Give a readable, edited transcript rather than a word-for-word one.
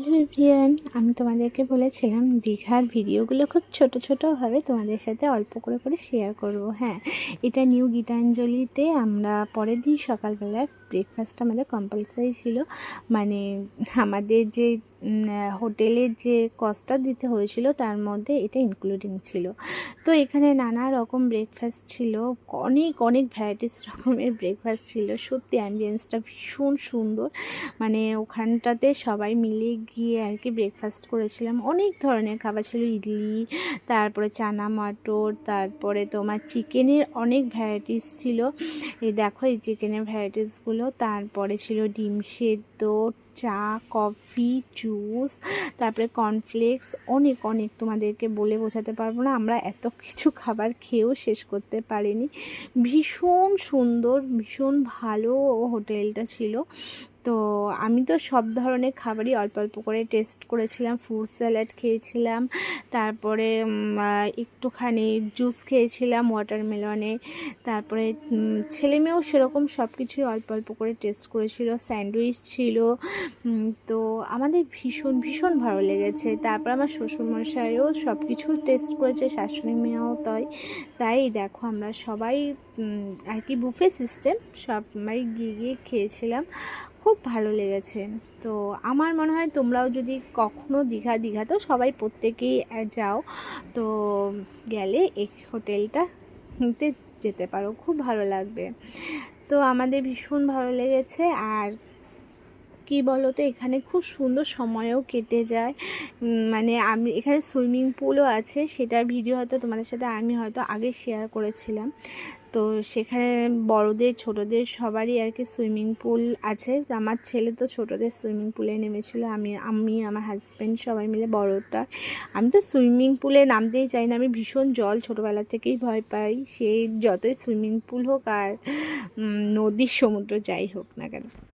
Hello everyone, আমি তোমাদেরকে বলেছিলাম দীঘার ভিডিওগুলো খুব ছোট ছোটোভাবে তোমাদের সাথে অল্প করে করে শেয়ার করব। হ্যাঁ, এটা নিউ গীতাঞ্জলিতে আমরা পরের দিন সকালবেলায় ব্রেকফাস্ট আমাদের কম্পালসারি ছিল। মানে আমাদের যে হোটেলের যে কস্টটা দিতে হয়েছিল তার মধ্যে এটা ইনক্লুডিং ছিল। তো এখানে নানা রকম ব্রেকফাস্ট ছিল, অনেক অনেক ভ্যারাইটিস রকমের ব্রেকফাস্ট ছিল। সত্যি অ্যাম্বিয়েন্সটা ভীষণ সুন্দর। মানে ওখানটাতে সবাই মিলে গিয়ে আর কি ব্রেকফাস্ট করেছিলাম। অনেক ধরনের খাবার ছিল, ইডলি, তারপরে চানা মটর, তারপরে তোমার চিকেনের অনেক ভ্যারাইটিস ছিল। এই দেখো এই চিকেনের ভ্যারাইটিসগুলো। তারপরে ছিল ডিম সেদ্ধ, চা, কফি, জুস, তারপরে কর্নফ্লেক্স, অনেক অনেক তোমাদেরকে বলে বোঝাতে পারবো না। আমরা এত কিছু খাবার খেয়েও শেষ করতে পারিনি। ভীষণ সুন্দর, ভীষণ ভালো হোটেলটা ছিল। তো আমি তো সব ধরনের খাবারই অল্প অল্প করে টেস্ট করেছিলাম। ফ্রুট স্যালাড খেয়েছিলাম, তারপরে একটুখানি জুস খেয়েছিলাম ওয়াটারমেলনে। তারপরে ছেলেমেয়েও সেরকম সব কিছুই অল্প অল্প করে টেস্ট করেছিল। স্যান্ডউইচ ছিল। তো আমাদের ভীষণ ভীষণ ভালো লেগেছে। তারপর আমার শ্বশুরমশাইও সব কিছু টেস্ট করেছে, শাশুড়ি মেয়েও তাই। তাই দেখো আমরা সবাই আর কি বুফে সিস্টেম সবাই গিয়ে গিয়ে খেয়েছিলাম। খুব ভালো লেগেছে। তো আমার মনে হয় তোমরাও যদি কখনো দীঘাতেও সবাই প্রত্যেকেই যাও, তো গেলে এই হোটেলটাতে যেতে পারো, খুব ভালো লাগবে। তো আমাদের ভীষণ ভালো লেগেছে। আর কি বলো তো, এখানে খুব সুন্দর সময়ও কেটে যায়। মানে আমি এখানে সুইমিং পুলও আছে, সেটার ভিডিও হয়তো তোমাদের সাথে আমি হয়তো আগে শেয়ার করেছিলাম। তো সেখানে বড়দের ছোটদের সবারই আর কি সুইমিং পুল আছে। আমার ছেলে তো ছোটদের সুইমিং পুলে নেমেছিল, আমি আমার হাজব্যান্ড সবাই মিলে বড়টা। আমি তো সুইমিং পুলে নামতেই চাই না, আমি ভীষণ জল ছোটোবেলা থেকেই ভয় পাই, সে যতই সুইমিং পুল হোক আর নদী সমুদ্র যাই হোক না কেন।